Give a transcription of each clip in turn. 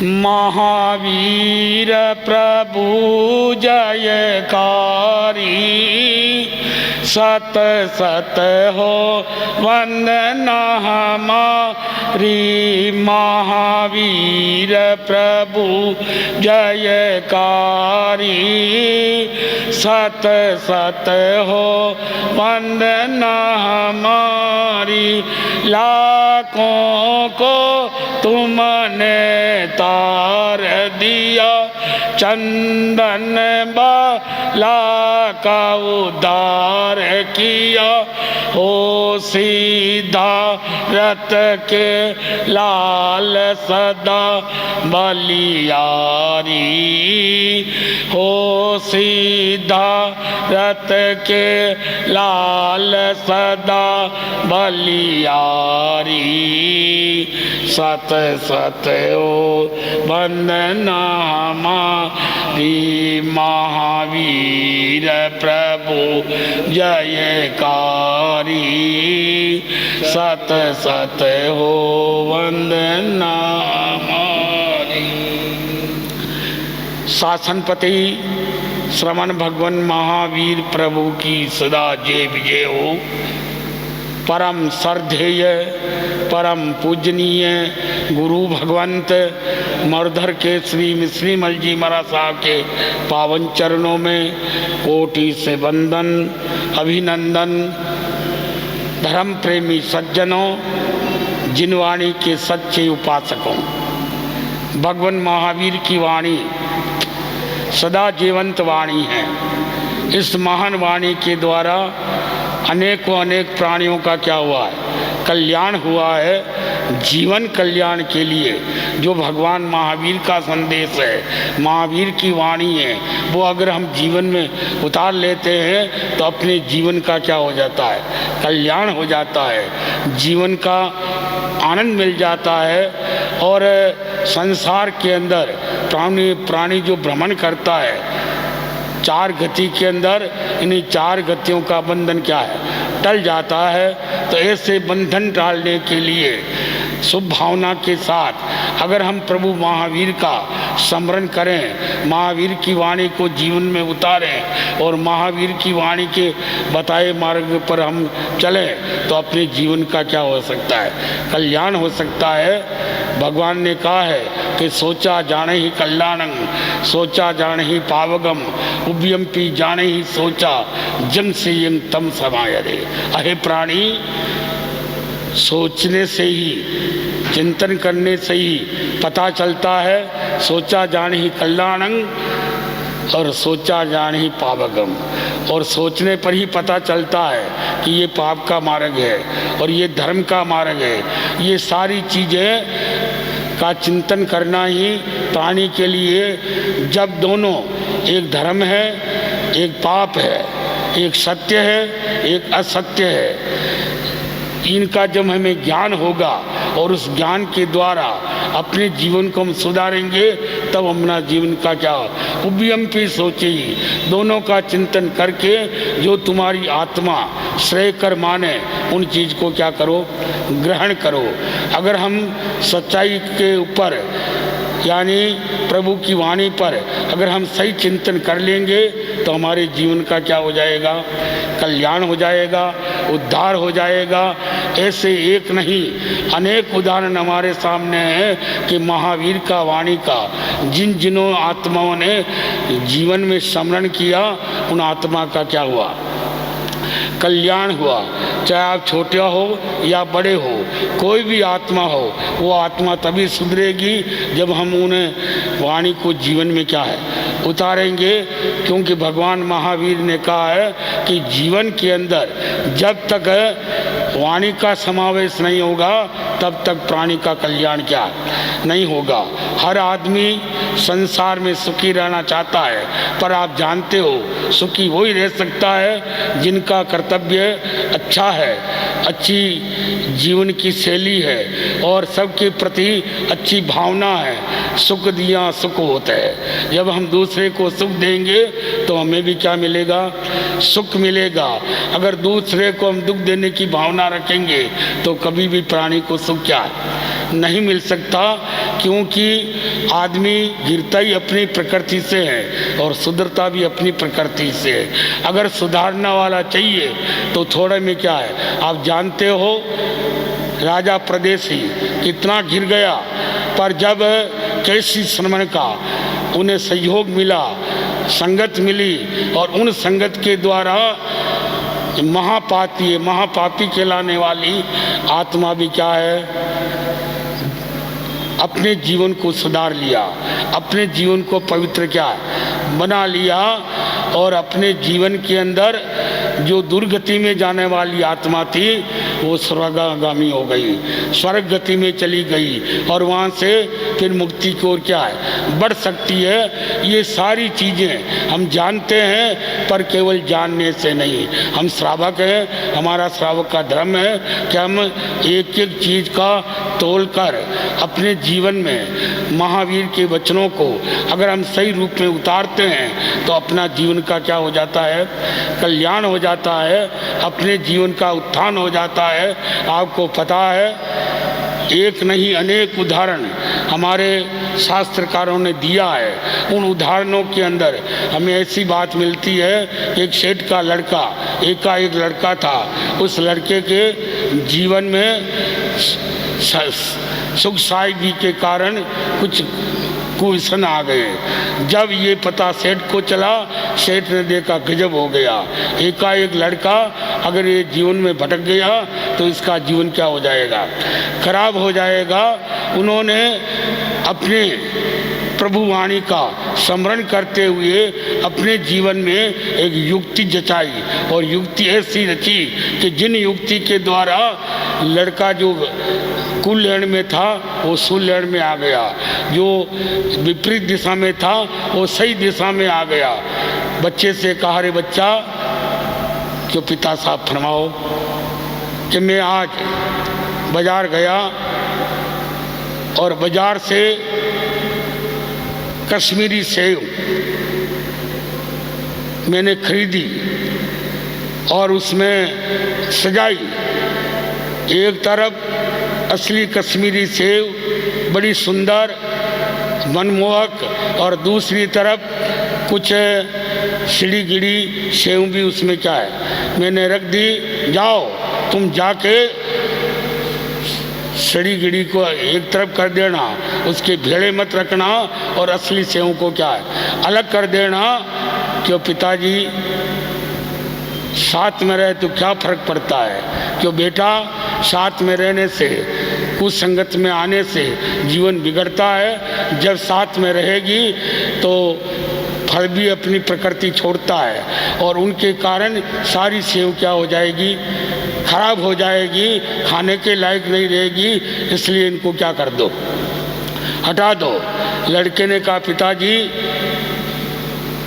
महावीर प्रभु जयकारी, सत सत हो वंदना हमारी। महावीर प्रभु जयकारी, सत सत हो वंदना हमारी। लाखों को तुमने तार दिया, चंदन बाला का उद्धार किया। हो सीधा रत के लाल सदा बलियारी, हो सीधा रत के लाल सदा बलियारी। सत सत हो वंदना हमारी। महावीर प्रभु जयकारी, सत सत हो वंदना हमारी। शासनपति श्रवण भगवान महावीर प्रभु की सदा जय विजय हो। परम श्रद्धेय परम पूजनीय गुरु भगवंत मरधर के श्री मिश्रीमल जी महाराज साहब के पावन चरणों में कोटि से वंदन अभिनंदन। धर्म प्रेमी सज्जनों, जिन वाणी के सच्चे उपासकों, भगवान महावीर की वाणी सदा जीवंत वाणी है। इस महान वाणी के द्वारा अनेकों अनेक प्राणियों का क्या हुआ है, कल्याण हुआ है। जीवन कल्याण के लिए जो भगवान महावीर का संदेश है, महावीर की वाणी है, वो अगर हम जीवन में उतार लेते हैं तो अपने जीवन का क्या हो जाता है, कल्याण हो जाता है, जीवन का आनंद मिल जाता है। और संसार के अंदर प्राणी जो भ्रमण करता है चार गति के अंदर, इन्हीं चार गतियों का बंधन क्या है, टल जाता है। तो ऐसे बंधन टालने के लिए शुभ भावना के साथ अगर हम प्रभु महावीर का स्मरण करें, महावीर की वाणी को जीवन में उतारें और महावीर की वाणी के बताए मार्ग पर हम चलें, तो अपने जीवन का क्या हो सकता है, कल्याण हो सकता है। भगवान ने कहा है कि सोचा जाने ही कल्याणं, सोचा जाने ही पावगम, उभयम्पि जाने ही सोचा, जन से यंग तम समायरे। अहे प्राणी, सोचने से ही, चिंतन करने से ही पता चलता है, सोचा जाने ही कल्याणं और सोचा जाने ही पावगम। और सोचने पर ही पता चलता है कि ये पाप का मार्ग है और ये धर्म का मार्ग है। ये सारी चीज़ें का चिंतन करना ही प्राणी के लिए, जब दोनों एक धर्म है, एक पाप है, एक सत्य है, एक असत्य है, इनका जब हमें ज्ञान होगा और उस ज्ञान के द्वारा अपने जीवन को हम सुधारेंगे, तब अपना जीवन का क्या उभयम्पि सोचे ही, दोनों का चिंतन करके जो तुम्हारी आत्मा श्रेयकर माने उन चीज़ को क्या करो, ग्रहण करो। अगर हम सच्चाई के ऊपर यानी प्रभु की वाणी पर अगर हम सही चिंतन कर लेंगे तो हमारे जीवन का क्या हो जाएगा, कल्याण हो जाएगा, उद्धार हो जाएगा। ऐसे एक नहीं अनेक उदाहरण हमारे सामने हैं कि महावीर का वाणी का जिन आत्माओं ने जीवन में स्मरण किया, उन आत्मा का क्या हुआ, कल्याण हुआ। चाहे आप छोटे हो या बड़े हो, कोई भी आत्मा हो, वो आत्मा तभी सुधरेगी जब हम उन्हें वाणी को जीवन में क्या है, उतारेंगे। क्योंकि भगवान महावीर ने कहा है कि जीवन के अंदर जब तक वाणी का समावेश नहीं होगा, तब तक प्राणी का कल्याण क्या नहीं होगा। हर आदमी संसार में सुखी रहना चाहता है, पर आप जानते हो सुखी वही रह सकता है जिनका कर्तव्य अच्छा है, अच्छी जीवन की शैली है और सबके प्रति अच्छी भावना है। सुख दिया सुख होता है। जब हम दूसरे को सुख देंगे तो हमें भी क्या मिलेगा, सुख मिलेगा। अगर दूसरे को हम दुख देने की भावना भावना रखेंगे तो कभी भी प्राणी को सुख क्या नहीं मिल सकता, क्योंकि आदमी गिरता ही अपनी प्रकृति से है और सुधरता भी अपनी प्रकृति से है। अगर सुधारने वाला चाहिए तो थोड़े में क्या है, आप जानते हो राजा प्रदेशी कितना गिर गया, पर जब कैसी श्रमण का उन्हें सहयोग मिला, संगत मिली, और उन संगत के द्वारा महापापी कहलाने वाली आत्मा भी क्या है, अपने जीवन को सुधार लिया, अपने जीवन को पवित्र क्या बना लिया, और अपने जीवन के अंदर जो दुर्गति में जाने वाली आत्मा थी वो स्वर्गागामी हो गई, स्वर्ग गति में चली गई, और वहाँ से फिर मुक्ति की ओर क्या है बढ़ सकती है। ये सारी चीज़ें हम जानते हैं, पर केवल जानने से नहीं। हम श्रावक हैं, हमारा श्रावक का धर्म है कि हम एक एक चीज़ का तोल कर अपने जीवन में महावीर के वचनों को अगर हम सही रूप में उतारते हैं तो अपना जीवन का क्या हो जाता है, कल्याण हो जाता है, अपने जीवन का उत्थान हो जाता है। आपको पता है, एक नहीं अनेक उदाहरण हमारे शास्त्रकारों ने दिया है। उन उदाहरणों के अंदर हमें ऐसी बात मिलती है, एक सेठ का लड़का, एकाएक लड़का था, उस लड़के के जीवन में सुख शांति के कारण कुछ कुव्यसन आ गए। जब ये पता सेठ को चला, सेठ ने देखा गजब हो गया, एकाएक लड़का अगर ये जीवन में भटक गया तो इसका जीवन क्या हो जाएगा, खराब हो जाएगा। उन्होंने अपने प्रभु वाणी का स्मरण करते हुए अपने जीवन में एक युक्ति जचाई, और युक्ति ऐसी रची कि जिन युक्ति के द्वारा लड़का जो कुलीन में था वो सुलीन में आ गया, जो विपरीत दिशा में था वो सही दिशा में आ गया। बच्चे से कहा, रे बच्चा, क्यों पिता साहब फरमाओ कि मैं आज बाजार गया और बाजार से कश्मीरी सेव मैंने खरीदी और उसमें सजाई। एक तरफ असली कश्मीरी सेव बड़ी सुंदर मनमोहक, और दूसरी तरफ कुछ सिड़ी गिड़ी सेव भी उसमें क्या है मैंने रख दी। जाओ तुम जाके सड़ी गिड़ी को एक तरफ कर देना, उसके भेड़े मत रखना, और असली सेव को क्या है अलग कर देना। क्यों पिताजी, साथ में रहे तो क्या फर्क पड़ता है? क्यों बेटा, साथ में रहने से, कुछ संगत में आने से जीवन बिगड़ता है। जब साथ में रहेगी तो फल भी अपनी प्रकृति छोड़ता है, और उनके कारण सारी सेव क्या हो जाएगी, खराब हो जाएगी, खाने के लायक नहीं रहेगी। इसलिए इनको क्या कर दो, हटा दो। लड़के ने कहा, पिताजी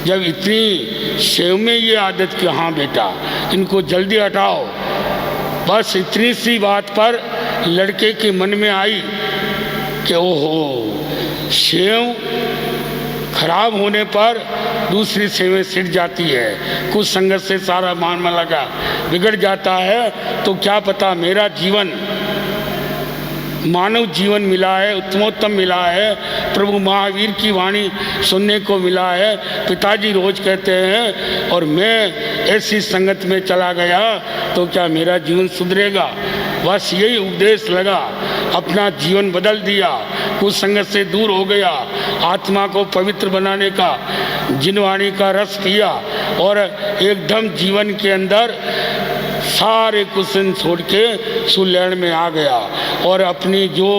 जब इतनी सेव में ये आदत की, हाँ बेटा इनको जल्दी हटाओ। बस इतनी सी बात पर लड़के के मन में आई कि ओहो, सेव खराब होने पर दूसरी सेवें सिट जाती है, कुछ संगत से सारा मान लगा बिगड़ जाता है। तो क्या पता मेरा जीवन मानव जीवन मिला है, उत्तमोत्तम मिला है, प्रभु महावीर की वाणी सुनने को मिला है। पिताजी रोज कहते हैं, और मैं ऐसी संगत में चला गया तो क्या मेरा जीवन सुधरेगा? बस यही उपदेश लगा, अपना जीवन बदल दिया, कुछ संगत से दूर हो गया, आत्मा को पवित्र बनाने का जिनवाणी का रस पिया, और एकदम जीवन के अंदर सारे कुशन छोड़ के सुलैण में आ गया। और अपनी जो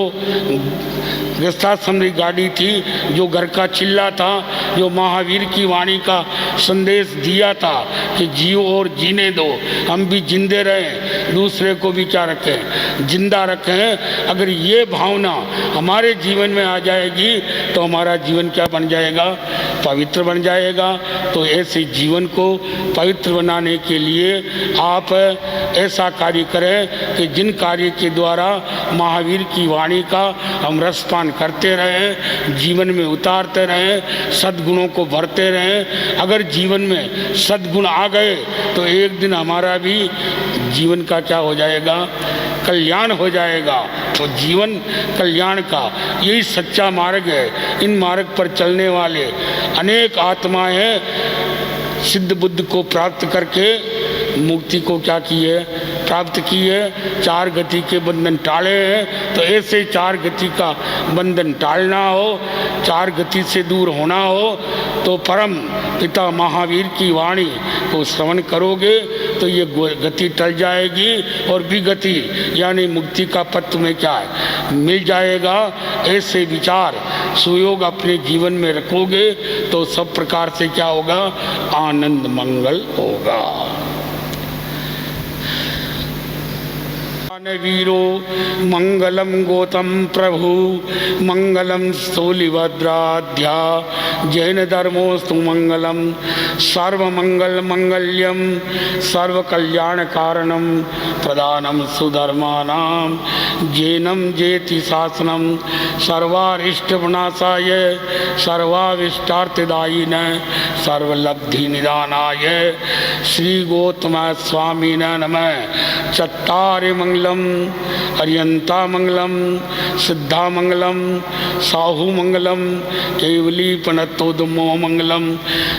गृहस्थाश्रम गाड़ी थी, जो घर का चिल्ला था, जो महावीर की वाणी का संदेश दिया था कि जियो और जीने दो, हम भी जिंदे रहें, दूसरे को भी क्या रखें, जिंदा रखें। अगर ये भावना हमारे जीवन में आ जाएगी तो हमारा जीवन क्या बन जाएगा, पवित्र बन जाएगा। तो ऐसे जीवन को पवित्र बनाने के लिए आप ऐसा कार्य करें कि जिन कार्य के द्वारा महावीर की वाणी का हम रसपान करते रहें, जीवन में उतारते रहें, सद्गुणों को भरते रहें। अगर जीवन में सद्गुण आ गए तो एक दिन हमारा भी जीवन का क्या हो जाएगा, कल्याण हो जाएगा। तो जीवन कल्याण का यही सच्चा मार्ग है। इन मार्ग पर चलने वाले अनेक आत्माएं हैं, सिद्ध बुद्ध को प्राप्त करके मुक्ति को क्या की है, प्राप्त की है। चार गति के बंधन टाले हैं। तो ऐसे चार गति का बंधन टालना हो, चार गति से दूर होना हो, तो परम पिता महावीर की वाणी को श्रवण करोगे तो ये गति टल जाएगी और विगति यानी मुक्ति का पथ तुम्हें क्या है, मिल जाएगा। ऐसे विचार सुयोग अपने जीवन में रखोगे तो सब प्रकार से क्या होगा, आनंद मंगल होगा। वीरो मंगलम गौतम प्रभु मंगलम स्थूलिभद्राध्या जैन धर्मोस्तु मंगलम सर्वमंगल मंगल्यम सर्व कल्याण कारणम प्रदानम सुधर्मानाम जैनम जेति शासनम सर्वारिष्ट विनाशाय सर्वाविष्टार्थदायिन सर्वलब्धि निदानाय श्री गौतम स्वामी नमः। चत्तारि मंगलम अरियंता मंगलम सिद्धा मंगलम साहू मंगलम केवली पनतोदमो मंगलम।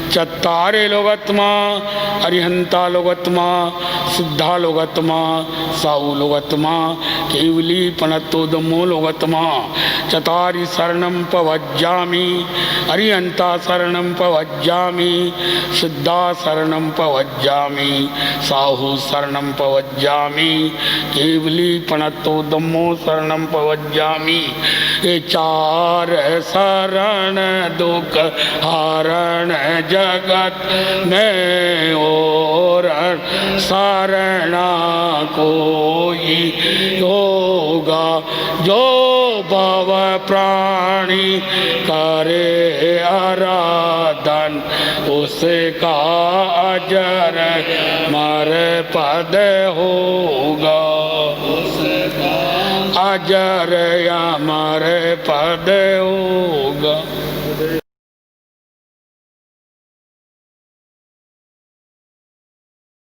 चत्तारे लोगत्मा अरिहंता लोगत्मा सिद्धा लोगत्मा साहू लोगत्मा केवली पनतोदमो लोगत्मा। चतारि शरणं पवज्जामि अरिहंता शरणं पवज्जामि सिद्धा शरणं पवज्जामि साहू शरणं पवज्जामि केवली पनतोदमो शरणं पवज्जामि। ये चार शरण दुख हरण जगत में और शरणा कोई होगा जो भव प्राणी करे आराधन उसका अजर मर पद होगा, उसका अजर अमर पद होगा।